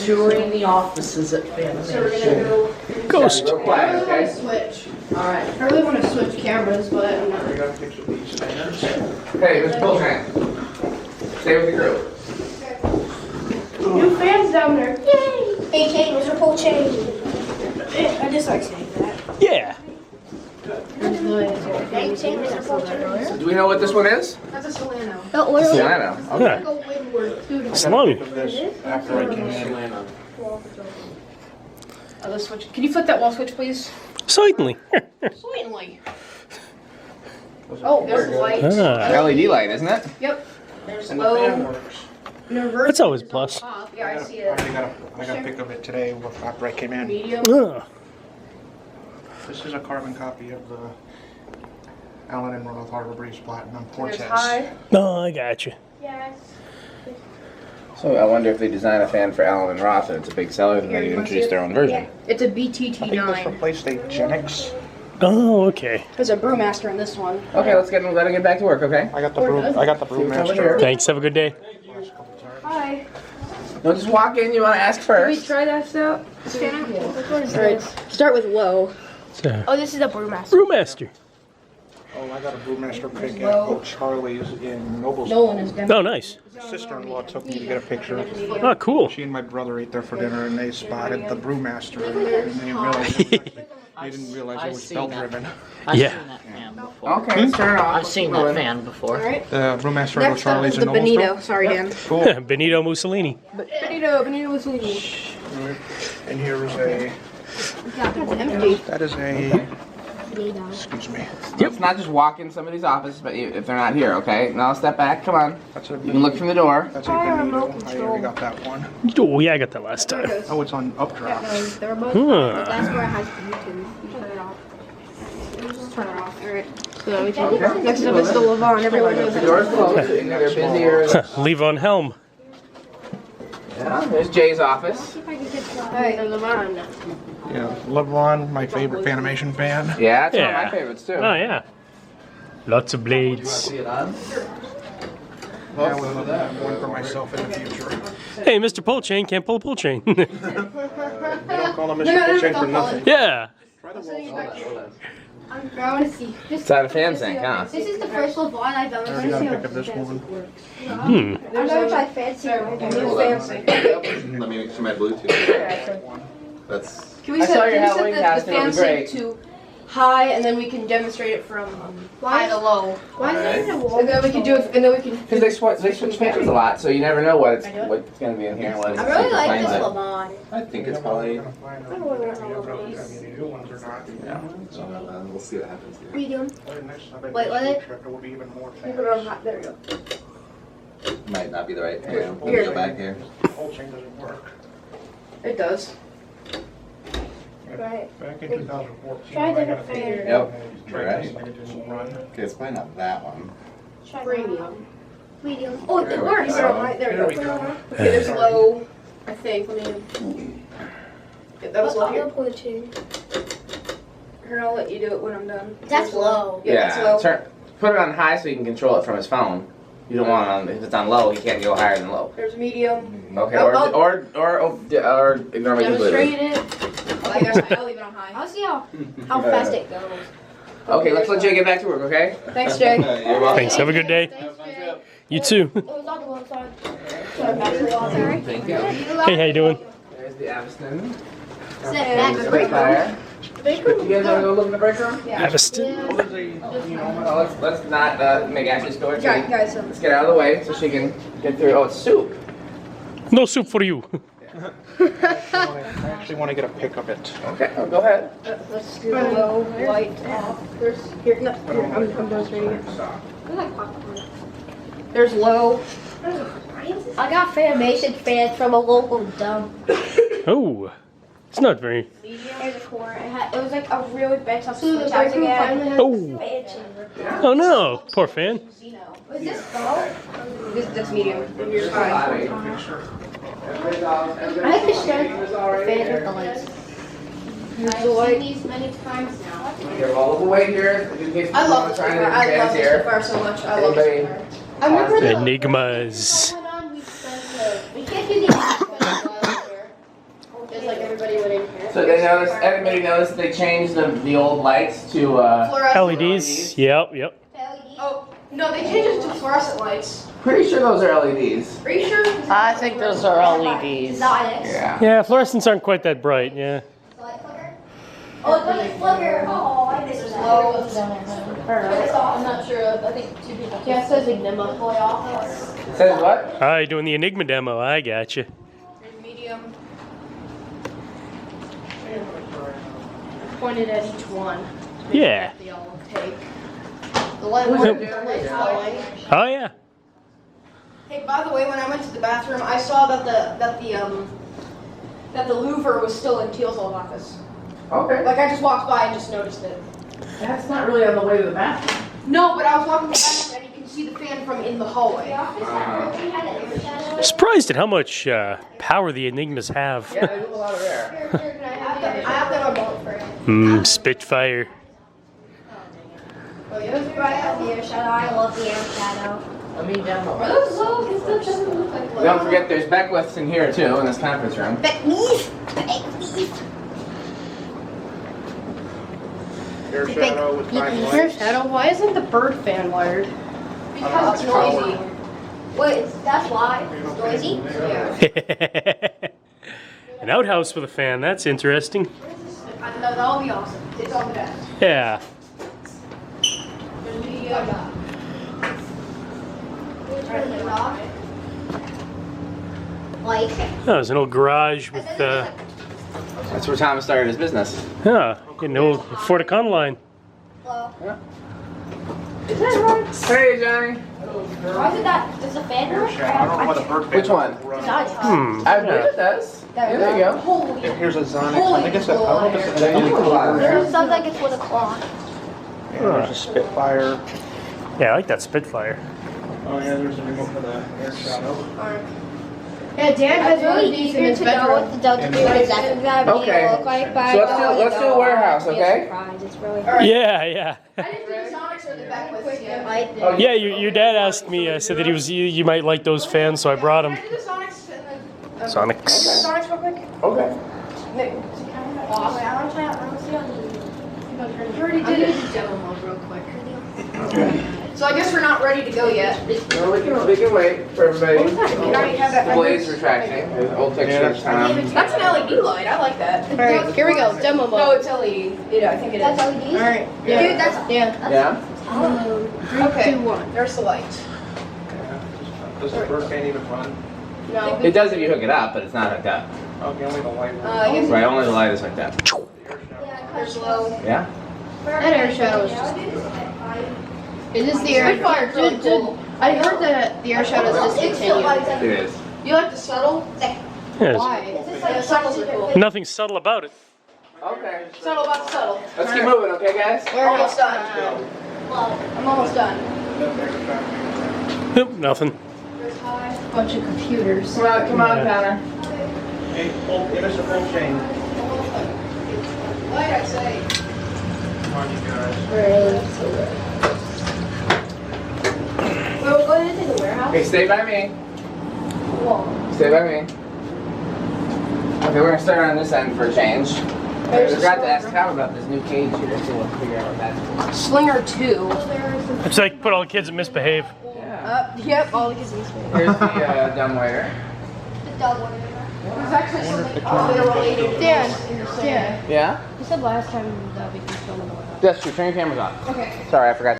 touring the offices at Fanimation. So we're gonna go. Ghost. Real quiet, I okay? want to switch. Alright. I really want to switch cameras, but I'm not. Hey, Mr. Bullshine. Stay with the group. New fans down there. Yay! AK, Mr. Pole Chain. I just like saying that. Yeah. Do we know what this one is? That's a Solano. Solano. Okay. Go Windward. Salami. After I came in. The switch. Can you flip that wall switch, please? Certainly. Certainly. Oh, there's the light. Ah, LED light, isn't it? Yep. There's And the fan low. works. that's always a plus. Yeah, I see I it. got a pic of it today after I came in. Medium. Ah, This is a carbon copy of the Allen and Roth Harbor Breeze Platinum There's Cortez. high. no, I got you. Yes. So I wonder if they design a fan for Allen and Roth and it's a big seller, then they introduce their own version. It's a I think this BTT9. replaced a Genix. Oh, okay. There's a Brewmaster in this one. Okay, let him get back to work, okay? I got the Brewmaster. Thanks. Have a good day. last couple times. Hi. No, just walk in, you want to ask Can we first. try that out? Alright, start with low. So, Oh, this is a Brewmaster. Brewmaster. Oh, I got a Brewmaster pic at Old Charlie's in Noblesville. Nolan is done. Oh, nice. Sister-in-law took me to get a picture. Oh, cool. She and my brother ate there for dinner, and they spotted the Brewmaster, and they didn't realize it was belt-driven. I've Yeah. seen that fan before. Okay, let's turn it off. I've seen that fan before. Alright. The Brewmaster at Old Next up Charlie's is in the Noblesville. Benito. Sorry, Dan. Cool. Benito Mussolini. Benito Mussolini. And here is a. It's empty. That is a. Excuse me. Let's not just walk in somebody's office, but if they're not here, okay? Now step back, come on. That's a. You can look from the door. That's a Benito. I already got that one. Oh, yeah, I got that last time. Oh, it's on updraft. They're both. Huh. That's where it has YouTube. You turn it off. Just turn it off. Alright. So we can. Next up is the Levon. Everyone knows The that. door's closed, so you know they're busier. Levon Helm. Yeah, there's Jay's office. Alright, the Levon. Yeah, LeBron, my favorite Fanimation fan. Yeah, it's one of Yeah. my favorites too. Oh, yeah. Lots of blades. See it on? Yeah, I would love to have one for myself in the future. Hey, Mr. Pull Chain can't pull a pull chain. They don't call him Mr. Bullshit for nothing. yeah. Try the wall. I want to see. It's on a fan sink, huh? This is the first Levon I've ever I already got a pic of this one. Hmm. I've never tried fancy. Fancy. Let me make sure my Bluetooth. That's. Can we I set, saw your can we Halloween set costume, the it fan was sync great. to high, and then we can demonstrate it from high to low. Why is there a wall? And then we can do it. And then we can. Because they switch pictures a lot, so you never know what's going to be in here and what it's I really like finds this it. Levon. I think it's probably. I don't know if any new ones or not. Yeah. We'll see what happens here. Medium. Wait, Wait, let it- It will be even more Keep it on fast. high. There we go. Might not be the right. Yeah, we'll Here. go back here. The whole chain doesn't work. It does. Right. Back in 2014. Try I the got a fan. picture. Yep. I tried Right. this and it didn't run. Okay, it's probably not that one. Try Premium. medium. Oh, it works. There we go. Right, there There we we go. go. Okay, there's low. I think. Let me. Yeah, that was low here. Pull the chain. Here, I'll let you do it when I'm done. That's low. Yeah, that's low. Put it on high so you can control it from his phone. You don't want it on, if it's on low, he can't go higher than low. There's medium. Okay, Oh, or ignore me completely. Demonstrate it. I guess I'll leave it on high. I'll see how fast it goes. Okay, let's let Jay get back to work, okay? Thanks, Jay. You're welcome. Thanks. Have a good day. Thanks, Jay. You too. It was on the one side. Sorry, back to the wall. Sorry. Thank you. Hey, how you doing? There's the Aviston. Sit back. There's the brake tire. You guys want to go look in the break room? Aviston. Oh, let's not make Ashley go into it. Guys, Let's get out of the way so she can get through. Oh, it's soup. No soup for you. I actually want to get a pic of it. Okay, oh, go ahead. let's do the low light off. There's here. No, here. I'm demonstrating it. There's low. I got Fanimation fans from a local dump. Oh, it's not very. There's a core. It was like a really big stuff. So the break room finally has. Oh, oh no, poor fan. Was this gold? This medium. Here's high. I like the shirt. The fans with the lights. Here's the I've light. seen these many times now. Here, roll up away here. In case I love this trying car. to I advance love this here. car so much. I love this Anybody? car. I remember the. Enigmas. We can't do the So they noticed, everybody noticed they changed the old lights to Fluorescent. LEDs. Yep. Oh, no, they changed it to fluorescent lights. Pretty sure those are LEDs. Are you sure? I think those are LEDs. Yeah. Yeah, fluorescents aren't quite that bright. Yeah. Oh, it doesn't flicker. Oh, I missed that. I'm not sure. I think 2 people. Yeah, it says Enigma. Says what? Hi, doing the Enigma demo. I gotcha. Medium. Pointed at each one. Yeah. They all take. The light one. Oh yeah. Hey, by the way, when I went to the bathroom, I saw that the louver was still in Teal's old office. Okay. Like I just walked by and just noticed it. That's not really on the way to the bathroom. No, but I was walking to the bathroom and you can see the fan from in the hallway. Surprised at how much power the Enigmas have. Yeah, they do a lot of air. I have to have a bullet for it. Spitfire. Oh, yeah. The air shadow. I love the air shadow. Let me demo. Are those low? Because that doesn't look like low. Don't forget there's Beckwiths in here too, in this conference room. Air shadow with fine Air lights. shadow? Why isn't the bird fan wired? Because it's noisy. Wait, that's why? It's noisy? Yeah. An outhouse with a fan. That's interesting. No, that'll be awesome. It's on the desk. Yeah. There's the, Turn it off. Like, Oh, it's an old garage with That's where Thomas started his business. an old Ford Econoline. hello. Is that right? Hey, Johnny. Why is it that? Does the fan Air work? shadow. I don't know what a bird fan Which one? runs. I believe it does. Yeah, there you go. Holy. Here's a Zonix. I think it's a, I don't know if it's a It sounds like it's 1 o'clock. Yeah, there's a Spitfire. Yeah, I like that Spitfire. Oh yeah, there's a remote for the air shadow. Yeah, Dan has one of Really these in eager his to know bedroom. what the Delta Green is exactly Okay. look like, but So I let's do- don't really let's do know. warehouse, I'd be okay? surprised. It's really Yeah. I didn't do the Sonics or the Beckwiths yet. Oh, Yeah, your dad asked me, said that you might like those fans, so I brought them. Can I do the Sonics and then... Sonics. Can I do the Sonics real quick? Okay. Nick. awesome. I want to try out. I want to see on the. You already did it. Demo mode real quick. So I guess we're not ready to go yet. No, we can wait for everybody. Can I have that? The blade's retracting. There's old pictures. That's an LED light. I like that. All right, here we go. Demo mode. No, it's LED. Yeah, I think it is. That's LEDs? All right. Yeah. Dude, that's yeah. Yeah? Okay. 2, 1. There's the light. Does the bird fan even run? No. It does if you hook it up, but it's not hooked up. Okay, only the light. I guess Right, only the light is hooked up. there's low. Yeah? That air shadow is just. It is the air fire. I heard that the air shadow is discontinued. It is. You like the subtle? Yes. Why? Yeah, subtles are cool. Nothing subtle about it. Okay. Subtle about the subtle. Let's keep moving, okay, guys? We're almost done. I'm almost done. Nope, nothing. There's high. Bunch of computers. Come on, Connor. Hey, give us a full chain. Light, I say. Come on, you guys. We're going into the warehouse. Okay, stay by me. Whoa. Stay by me. Okay, we're gonna start on this end for a change. I forgot to ask Tom about this new cage here, so we'll figure out what that's for. Slinger 2. It's like put all the kids that misbehave. Yeah. Yep, all the kids in this one. Here's the dumbwaiter. The dog one. There's actually something related. Dan. Yeah? You said last time that we could film in the warehouse. That's true. Turn your cameras off. Okay. Sorry, I forgot.